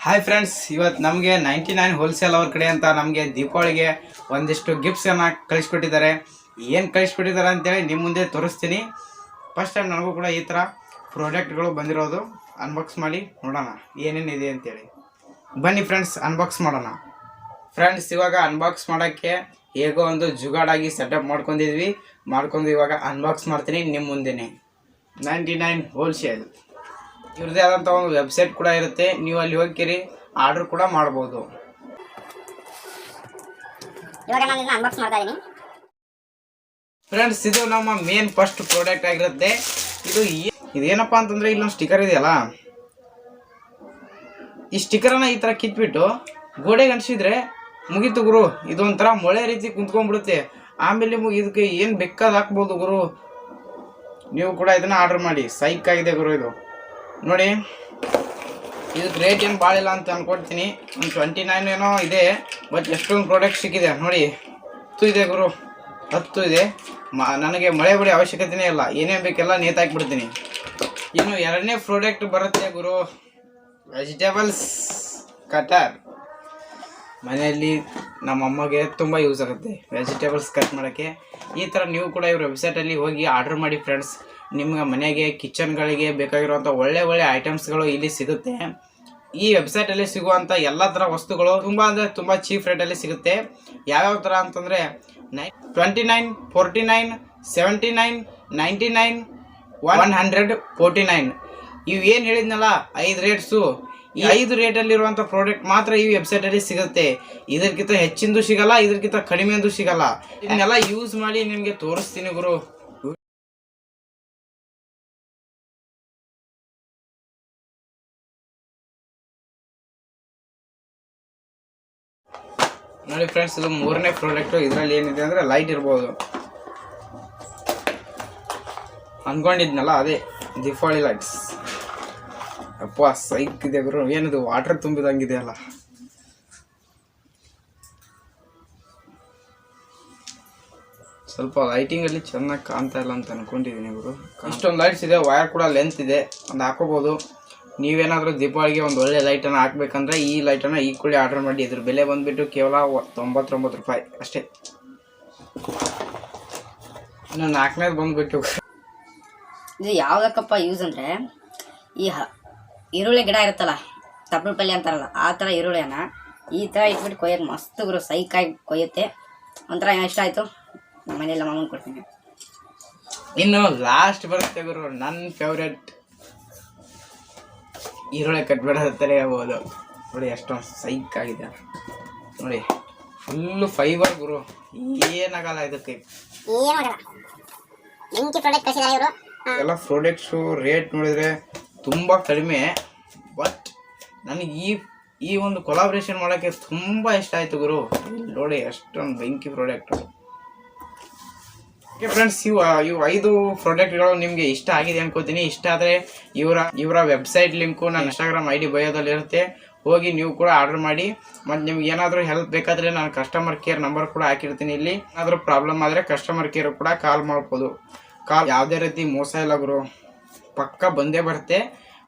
Hi friends, ಇವತ್ತು ನಮಗೆ 99 wholesale ಅವ್ರ ಕಡೆ ಅಂತ ನಮಗೆ ದೀಪಾವಳಿಗೆ ಒಂದಿಷ್ಟು ಗಿಫ್ಟ್ಸನ್ನು ಕಳಿಸ್ಕೊಟ್ಟಿದ್ದಾರೆ. ಏನು ಕಳಿಸ್ಕೊಟ್ಟಿದ್ದಾರೆ ಅಂತೇಳಿ ನಿಮ್ಮ ಮುಂದೆ ತೋರಿಸ್ತೀನಿ. ಫಸ್ಟ್ ಟೈಮ್ ನನಗೂ ಕೂಡ ಈ ಥರ ಪ್ರಾಡಕ್ಟ್ಗಳು ಬಂದಿರೋದು. ಅನ್ಬಾಕ್ಸ್ ಮಾಡಿ ನೋಡೋಣ ಏನೇನಿದೆ ಅಂತೇಳಿ. ಬನ್ನಿ ಫ್ರೆಂಡ್ಸ್, ಅನ್ಬಾಕ್ಸ್ ಮಾಡೋಣ. ಫ್ರೆಂಡ್ಸ್, ಇವಾಗ ಅನ್ಬಾಕ್ಸ್ ಮಾಡೋಕ್ಕೆ ಹೇಗೋ ಒಂದು ಜುಗಾಡಾಗಿ ಸೆಟಪ್ ಮಾಡ್ಕೊಂಡು ಇವಾಗ ಅನ್ಬಾಕ್ಸ್ ಮಾಡ್ತೀನಿ ನಿಮ್ಮ ಮುಂದೆನೇ. 99 ಹೋಲ್ಸೇಲ್ ಇವ್ರದೇ ಆದಂಥ ಒಂದು ವೆಬ್ಸೈಟ್ ಕೂಡ ಇರುತ್ತೆ. ನೀವು ಅಲ್ಲಿ ಹೋಗಿರಿ ಆರ್ಡರ್ ಕೂಡ ಮಾಡ್ಬೋದು. ಇವಾಗ ನಾನು ಇದನ್ನ ಅನ್ಬಾಕ್ಸ್ ಮಾಡ್ತಾ ಇದ್ದೀನಿ. ಫ್ರೆಂಡ್ಸ್, ಇದು ನಮ್ಮ ಮೇನ್ ಫಸ್ಟ್ ಪ್ರಾಡಕ್ಟ್ ಆಗಿರುತ್ತೆ. ಇದೇನಪ್ಪ ಅಂತಂದ್ರೆ ಇಲ್ಲೊಂದು ಸ್ಟಿಕರ್ ಇದೆಯಲ್ಲ, ಈ ಸ್ಟಿಕರನ್ನ ಈ ಥರ ಕಿತ್ಬಿಟ್ಟು ಗೋಡೆಗೆ ಅಂಟಿಸಿದ್ರೆ ಮುಗೀತು ಗುರು. ಇದೊಂಥರ ಮೊಳೆ ರೀತಿ ಕುಂತ್ಕೊಂಡ್ಬಿಡುತ್ತೆ. ಆಮೇಲೆ ಇದಕ್ಕೆ ಏನು ಬೇಕಾದ ಹಾಕ್ಬೋದು ಗುರು. ನೀವು ಕೂಡ ಇದನ್ನ ಆರ್ಡರ್ ಮಾಡಿ. ಸೈಕ್ ಆಗಿದೆ ಗುರು ಇದು. ನೋಡಿ, ಇದಕ್ಕೆ ರೇಟ್ ಏನು ಭಾಳ ಇಲ್ಲ ಅಂತ ಅಂದ್ಕೊಡ್ತೀನಿ. ಒಂದು 29 ಏನೋ ಇದೆ. ಬಟ್ ಎಷ್ಟೊಂದು ಪ್ರಾಡಕ್ಟ್ ಸಿಕ್ಕಿದೆ ನೋಡಿ. 10 ಇದೆ ಗುರು, 10 ಇದೆ. ನನಗೆ ಮಳೆ ಬಡಿ ಅವಶ್ಯಕತೆನೇ ಇಲ್ಲ. ಏನೇನು ಬೇಕೆಲ್ಲ ನೇತಾಕಿಬಿಡ್ತೀನಿ. ಇನ್ನು ಎರಡನೇ ಪ್ರಾಡಕ್ಟ್ ಬರುತ್ತೆ ಗುರು, ವೆಜಿಟೇಬಲ್ಸ್ ಕಟರ್. ಮನೆಯಲ್ಲಿ ನಮ್ಮ ಅಮ್ಮಗೆ ತುಂಬ ಯೂಸ್ ಆಗುತ್ತೆ ವೆಜಿಟೇಬಲ್ಸ್ ಕಟ್ ಮಾಡೋಕ್ಕೆ. ಈ ಥರ ನೀವು ಕೂಡ ಇವ್ರ ವೆಬ್ಸೈಟಲ್ಲಿ ಹೋಗಿ ಆರ್ಡರ್ ಮಾಡಿ ಫ್ರೆಂಡ್ಸ್. ನಿಮ್ಗೆ ಮನೆಗೆ ಕಿಚನ್ಗಳಿಗೆ ಬೇಕಾಗಿರುವಂಥ ಒಳ್ಳೆ ಐಟಮ್ಸ್ಗಳು ಇಲ್ಲಿ ಸಿಗುತ್ತೆ. ಈ ವೆಬ್ಸೈಟಲ್ಲಿ ಸಿಗುವಂಥ ಎಲ್ಲ ಥರ ವಸ್ತುಗಳು ತುಂಬ ಚೀಪ್ ರೇಟಲ್ಲಿ ಸಿಗುತ್ತೆ. ಯಾವ್ಯಾವ ಥರ ಅಂತಂದರೆ 29, 49, 79, 99, 149 ಇವು ಏನು ಹೇಳಿದ್ನಲ್ಲ 5 ರೇಟ್ಸು. ಈ 5 ರೇಟಲ್ಲಿರುವಂಥ ಪ್ರಾಡಕ್ಟ್ ಮಾತ್ರ ಈ ವೆಬ್ಸೈಟಲ್ಲಿ ಸಿಗುತ್ತೆ. ಇದಕ್ಕಿಂತ ಹೆಚ್ಚಿಂದು ಸಿಗಲ್ಲ, ಇದಕ್ಕಿಂತ ಕಡಿಮೆಂದು ಸಿಗಲ್ಲ. ಇದನ್ನೆಲ್ಲ ಯೂಸ್ ಮಾಡಿ ನಿಮಗೆ ತೋರಿಸ್ತೀನಿ ಗುರು. ನೋಡಿ ಫ್ರೆಂಡ್ಸ್, ಇದು 3ನೇ ಪ್ರಾಡಕ್ಟು. ಇದರಲ್ಲಿ ಏನಿದೆ ಅಂದರೆ ಲೈಟ್ ಇರ್ಬೋದು ಅಂದ್ಕೊಂಡಿದ್ನಲ್ಲ, ಅದೇ ದೀಪಾವಳಿ ಲೈಟ್ಸ್. ಅಪ್ಪ ಸೈಕ್ ಇದೆ ಗುರು. ಏನಿದು ವಾಟರ್ ತುಂಬಿದಂಗಿದೆ ಅಲ್ಲ. ಸ್ವಲ್ಪ ಲೈಟಿಂಗಲ್ಲಿ ಚೆನ್ನಾಗಿ ಕಾಣ್ತಾ ಇಲ್ಲ ಅಂತ ಅನ್ಕೊಂಡಿದ್ದೀನಿ ಗುರು. ಇಷ್ಟೊಂದು ಲೈಟ್ಸ್ ಇದೆ, ವೈರ್ ಕೂಡ ಲೆಂತ್ ಇದೆ, ಒಂದು ಹಾಕೋಬೋದು. ನೀವೇನಾದರೂ ದೀಪಾವಳಿಗೆ ಒಂದು ಒಳ್ಳೆ ಲೈಟನ್ನು ಹಾಕ್ಬೇಕಂದ್ರೆ ಈ ಲೈಟನ್ನು ಈಕ್ವಲಿ ಆರ್ಡರ್ ಮಾಡಿ. ಇದ್ರ ಬೆಲೆ ಬಂದುಬಿಟ್ಟು ಕೇವಲ 99 ರೂಪಾಯಿ ಅಷ್ಟೇ. ಇನ್ನು 4ನೇದು ಬಂದುಬಿಟ್ಟು ಇದು ಯಾವುದಕ್ಕಪ್ಪ ಯೂಸ್ ಅಂದರೆ, ಈ ಈರುಳ್ಳಿ ಗಿಡ ಇರುತ್ತಲ್ಲ, ತಪ್ಪಲು ಪಲ್ಯ ಅಂತಾರಲ್ಲ, ಆ ಥರ ಈರುಳ್ಳಿಯನ್ನು ಈ ಥರ ಇಟ್ಬಿಟ್ಟು ಕೊಯ್ಯೋದು ಮಸ್ತ್ ಗುರು. ಸೈಕಾಗಿ ಕೊಯ್ಯುತ್ತೆ. ಒಂಥರ ಇಷ್ಟ ಆಯಿತು. ನಮ್ಮ ಮನೆಯಲ್ಲ ಮಾಮೂಲು ಕೊಡ್ತೀನಿ. ಇನ್ನು ಲಾಸ್ಟ್ ಬರುತ್ತೆ ಗುರು, ನನ್ನ ಫೇವ್ರೆಟ್ ಈರುಳ್ಳಿ ಕಟ್ಬೇಡ ಅಂತಾನೆ ಹೇಳ್ಬೋದು. ನೋಡಿ ಎಷ್ಟೊಂದು ಸೈಕ್ ಆಗಿದೆ ನೋಡಿ. ಫುಲ್ಲು ಫೈಬರ್ ಗುರು, ಏನಾಗಲ್ಲ ಇದಕ್ಕೆ. ಎಲ್ಲ ಪ್ರಾಡಕ್ಟ್ಸು ರೇಟ್ ನೋಡಿದರೆ ತುಂಬ ಕಡಿಮೆ. ಬಟ್ ನನಗೆ ಈ ಒಂದು ಕೊಲಾಬ್ರೇಷನ್ ಮಾಡೋಕ್ಕೆ ತುಂಬ ಇಷ್ಟ ಆಯಿತು ಗುರು. ನೋಡಿ ಎಷ್ಟೊಂದು ಬೆಂಕಿ ಪ್ರಾಡಕ್ಟು. ಓಕೆ ಫ್ರೆಂಡ್ಸ್, ಇವು 5 ಪ್ರಾಡಕ್ಟ್ಗಳು ನಿಮಗೆ ಇಷ್ಟ ಆಗಿದೆ ಅನ್ಕೋತೀನಿ. ಇಷ್ಟ ಆದರೆ ಇವರ ವೆಬ್ಸೈಟ್ ಲಿಂಕು ನನ್ನ ಇನ್ಸ್ಟಾಗ್ರಾಮ್ ID ಬಯೋದಲ್ಲಿ ಇರುತ್ತೆ. ಹೋಗಿ ನೀವು ಕೂಡ ಆರ್ಡರ್ ಮಾಡಿ. ಮತ್ತು ನಿಮ್ಗೆ ಏನಾದರೂ ಹೆಲ್ಪ್ ಬೇಕಾದರೆ ನಾನು ಕಸ್ಟಮರ್ ಕೇರ್ ನಂಬರ್ ಕೂಡ ಹಾಕಿರ್ತೀನಿ. ಇಲ್ಲಿ ಏನಾದರೂ ಪ್ರಾಬ್ಲಮ್ ಆದರೆ ಕಸ್ಟಮರ್ ಕೇರ್ ಕೂಡ ಕಾಲ್ ಮಾಡ್ಬೋದು. ಯಾವುದೇ ರೀತಿ ಮೋಸ ಇಲ್ಲ ಗುರು, ಪಕ್ಕ ಬಂದೇ ಬರುತ್ತೆ.